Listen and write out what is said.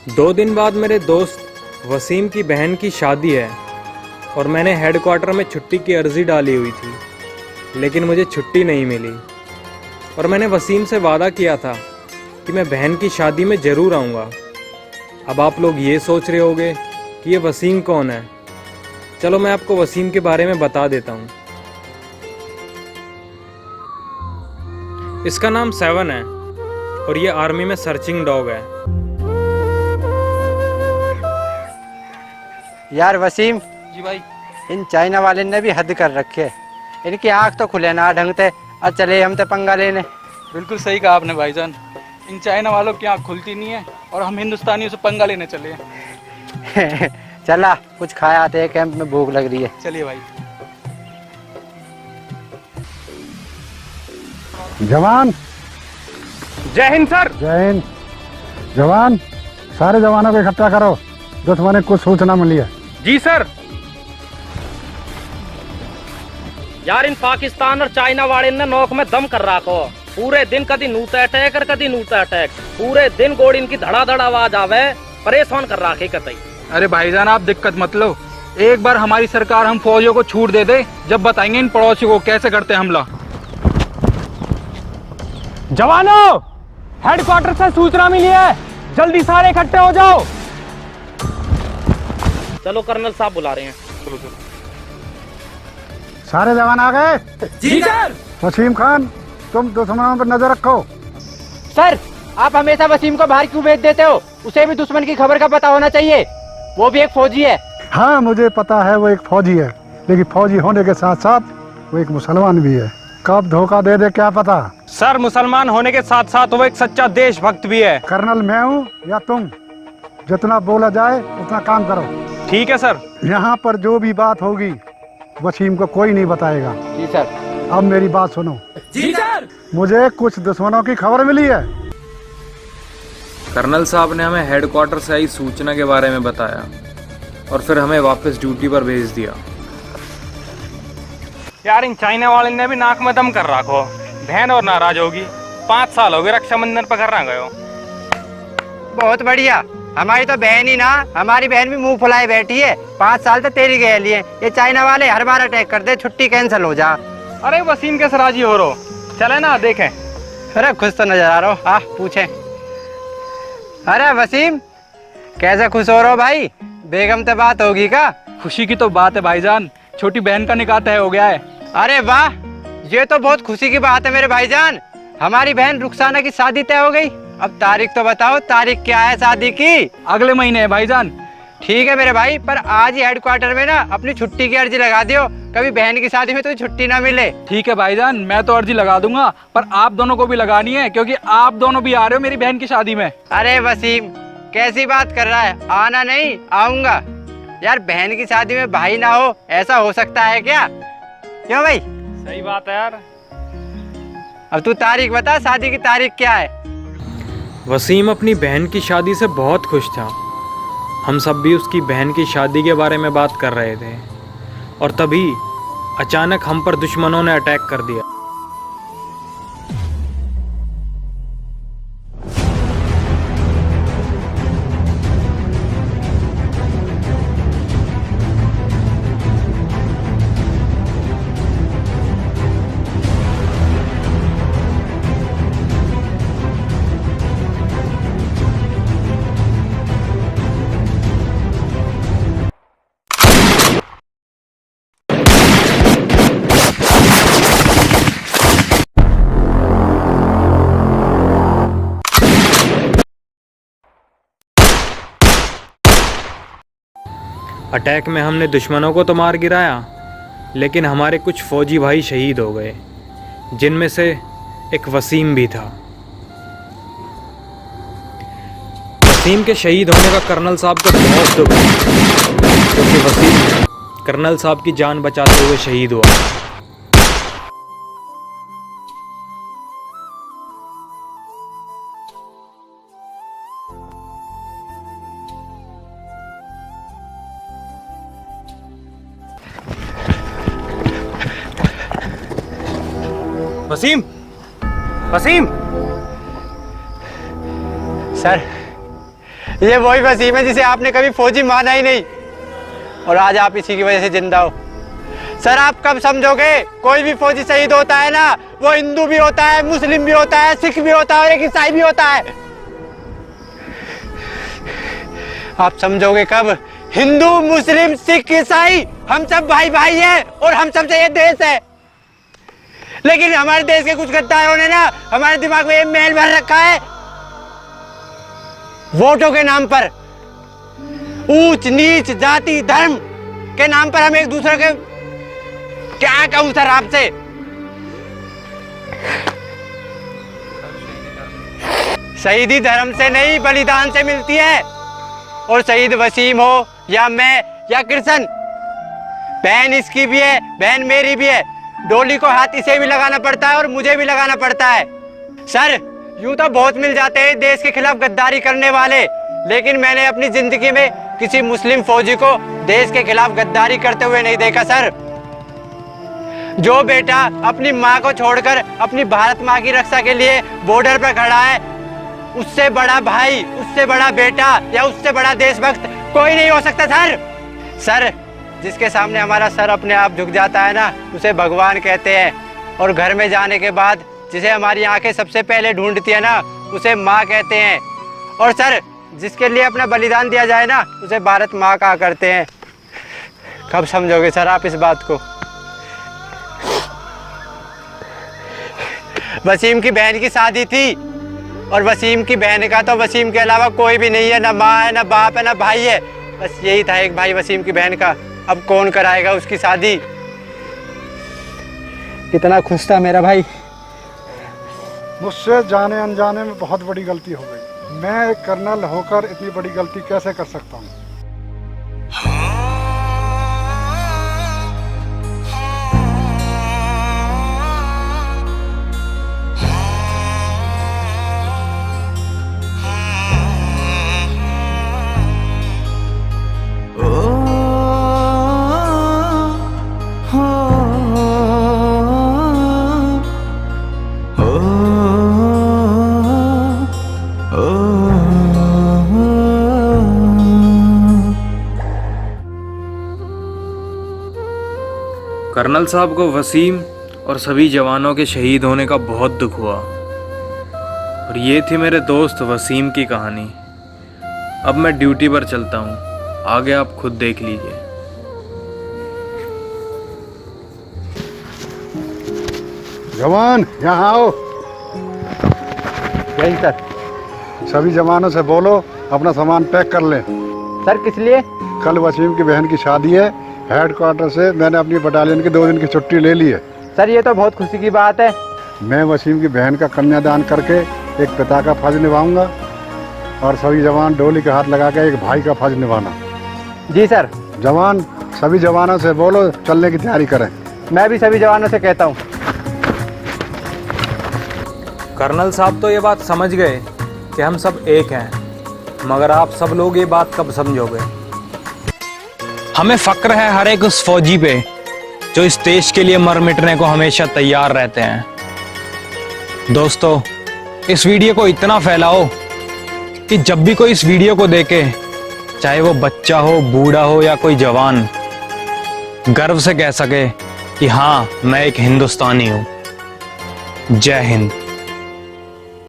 2 दिन बाद मेरे दोस्त वसीम की बहन की शादी है और मैंने हेडक्वार्टर में छुट्टी की अर्ज़ी डाली हुई थी, लेकिन मुझे छुट्टी नहीं मिली। और मैंने वसीम से वादा किया था कि मैं बहन की शादी में ज़रूर आऊँगा। अब आप लोग ये सोच रहे होंगे कि ये वसीम कौन है। चलो मैं आपको वसीम के बारे में बता देता हूँ। इसका नाम 7 है और ये आर्मी में सर्चिंग डॉग है। यार वसीम जी भाई। इन चाइना वाले ने भी हद कर रखी है। इनकी आँख तो खुले ना ढंग से और चले हम तो पंगा लेने। बिल्कुल सही कहा आपने भाईजान, इन चाइना वालों की आँख खुलती नहीं है और हम हिंदुस्तानियों से पंगा लेने चले हैं। चला कुछ खाया आते हैं, कैंप में भूख लग रही है। चलिए भाई। जवान जय हिंद सर। जय हिंद। जवान सारे जवानों को इकट्ठा करो, दुश्मन को सूचना मिली है। जी सर। यार इन पाकिस्तान और चाइना वाले ने नोक में दम कर रखो। पूरे दिन कदी नूता अटैक और कदी नूता अटैक, पूरे दिन गोड़ी इनकी धड़ाधड़ आवाज आवे, परेशान कर रखे कतई। अरे भाईजान आप दिक्कत मत लो, एक बार हमारी सरकार हम फौजियों को छूट दे दे, जब बताएंगे इन पड़ोसी को कैसे करते हैं हमला। जवानों, हेडक्वार्टर से सूचना मिली है, जल्दी सारे इकट्ठे हो जाओ। चलो कर्नल साहब बुला रहे हैं। सारे जवान आ गए? जी सर। वसीम खान तुम दुश्मनों पर नजर रखो। सर आप हमेशा वसीम को बाहर क्यों भेज देते हो? उसे भी दुश्मन की खबर का पता होना चाहिए, वो भी एक फौजी है। हाँ मुझे पता है वो एक फौजी है, लेकिन फौजी होने के साथ साथ वो एक मुसलमान भी है। कब धोखा दे दे क्या पता। सर मुसलमान होने के साथ साथ वो एक सच्चा देशभक्त भी है। कर्नल मैं हूँ या तुम, जितना बोला जाए उतना काम करो। ठीक है सर। यहाँ पर जो भी बात होगी वसीम को कोई नहीं बताएगा। जी सर। अब मेरी बात सुनो। जी सर। मुझे कुछ दुश्मनों की खबर मिली है। कर्नल साहब ने हमें हेडक्वार्टर से आई सूचना के बारे में बताया और फिर हमें वापस ड्यूटी पर भेज दिया। यार इन चाइना वाले ने भी नाक में दम कर रखो, बहन और नाराज होगी। 5 साल हो गए रक्षाबंधन पर घर गए हो। बहुत बढ़िया, हमारी तो बहन ही ना, हमारी बहन भी मुंह फुलाए बैठी है। 5 साल तो तेरी गए लिए, ये चाइना वाले हर बार अटैक कर दे, छुट्टी कैंसिल हो जा। अरे वसीम कैसे राजी हो रो, चले ना देखें। अरे खुश तो नजर आ रहा हो, हाँ पूछे। अरे वसीम कैसे खुश हो रहे हो भाई? बेगम से बात होगी का? खुशी की तो बात है भाईजान, छोटी बहन का निकाह तय हो गया है। अरे वाह, ये तो बहुत खुशी की बात है मेरे भाईजान। हमारी बहन रुखसाना की शादी तय हो गई। अब तारीख तो बताओ, तारीख क्या है शादी की? अगले महीने है भाईजान। ठीक है मेरे भाई, पर आज ही हेडक्वार्टर में ना अपनी छुट्टी की अर्जी लगा दियो, कभी बहन की शादी में तो छुट्टी ना मिले। ठीक है भाईजान, मैं तो अर्जी लगा दूंगा, पर आप दोनों को भी लगानी है, क्योंकि आप दोनों भी आ रहे हो मेरी बहन की शादी में। अरे वसीम कैसी बात कर रहा है? आना नहीं, आऊंगा। यार बहन की शादी में भाई ना हो, ऐसा हो सकता है क्या? क्यों भाई? सही बात है यार। अब तू तारीख बता, शादी की तारीख क्या है? वसीम अपनी बहन की शादी से बहुत खुश था। हम सब भी उसकी बहन की शादी के बारे में बात कर रहे थे और तभी अचानक हम पर दुश्मनों ने अटैक कर दिया। अटैक में हमने दुश्मनों को तो मार गिराया, लेकिन हमारे कुछ फौजी भाई शहीद हो गए, जिनमें से एक वसीम भी था। वसीम के शहीद होने का कर्नल साहब को बहुत दुख है, क्योंकि वसीम कर्नल साहब की जान बचाते हुए शहीद हुआ। वसीम, वसीम। सर ये वही वसीम है जिसे आपने कभी फौजी माना ही नहीं, और आज आप इसी की वजह से जिंदा हो। सर आप कब समझोगे कोई भी फौजी शहीद होता है ना, वो हिंदू भी होता है, मुस्लिम भी होता है, सिख भी होता है और एक ईसाई भी होता है। आप समझोगे कब? हिंदू मुस्लिम सिख ईसाई हम सब भाई भाई हैं और हम सबसे ये देश है। लेकिन हमारे देश के कुछ गद्दारों ने ना हमारे दिमाग में ये मैल भर रखा है, वोटों के नाम पर, ऊंच नीच जाति धर्म के नाम पर हम एक दूसरे के, क्या कहूं सर आपसे, शहीदी धर्म से नहीं बलिदान से मिलती है। और शहीद वसीम हो या मैं या कृष्ण, बहन इसकी भी है, बहन मेरी भी है। डोली को हाथ इसे भी लगाना पड़ता है और मुझे भी लगाना पड़ता है। सर यूं तो बहुत मिल जाते हैं देश के खिलाफ गद्दारी करने वाले, लेकिन मैंने अपनी जिंदगी में किसी मुस्लिम फौजी को देश के खिलाफ गद्दारी करते हुए नहीं देखा। सर जो बेटा अपनी माँ को छोड़कर अपनी भारत माँ की रक्षा के लिए बॉर्डर पर खड़ा है, उससे बड़ा भाई, उससे बड़ा बेटा या उससे बड़ा देशभक्त कोई नहीं हो सकता। सर जिसके सामने हमारा सर अपने आप झुक जाता है ना, उसे भगवान कहते हैं। और घर में जाने के बाद जिसे हमारी आंखें सबसे पहले ढूंढती है ना, उसे माँ कहते हैं। और सर जिसके लिए अपना बलिदान दिया जाए ना, उसे भारत माँ कहा करते हैं। कब समझोगे सर आप इस बात को? वसीम की बहन की शादी थी, और वसीम की बहन का तो वसीम के अलावा कोई भी नहीं है, ना माँ है, ना बाप है, ना भाई है। बस यही था एक भाई वसीम की बहन का। अब कौन कराएगा उसकी शादी? कितना खुश था मेरा भाई। मुझसे जाने अनजाने में बहुत बड़ी गलती हो गई। मैं एक कर्नल होकर इतनी बड़ी गलती कैसे कर सकता हूँ? कर्नल साहब को वसीम और सभी जवानों के शहीद होने का बहुत दुख हुआ, और ये थी मेरे दोस्त वसीम की कहानी। अब मैं ड्यूटी पर चलता हूँ, आगे आप खुद देख लीजिए। जवान यहाँ आओ। यही सर। सभी जवानों से बोलो अपना सामान पैक कर लें। सर किस लिए? कल वसीम की बहन की शादी है। हेडक्वार्टर से मैंने अपनी बटालियन की 2 दिन की छुट्टी ले ली है। सर ये तो बहुत खुशी की बात है। मैं वसीम की बहन का कन्यादान करके एक पिता का फर्ज निभाऊंगा, और सभी जवान डोली के हाथ लगा के एक भाई का फर्ज निभाना। जी सर। जवान सभी जवानों से बोलो चलने की तैयारी करें। मैं भी सभी जवानों से कहता हूँ। कर्नल साहब तो ये बात समझ गए कि हम सब एक हैं, मगर आप सब लोग ये बात कब समझोगे? हमें फक्र है हर एक उस फौजी पे जो इस देश के लिए मर मिटने को हमेशा तैयार रहते हैं। दोस्तों, इस वीडियो को इतना फैलाओ कि जब भी कोई इस वीडियो को देखे, चाहे वो बच्चा हो, बूढ़ा हो या कोई जवान, गर्व से कह सके कि हाँ मैं एक हिंदुस्तानी हूं। जय हिंद।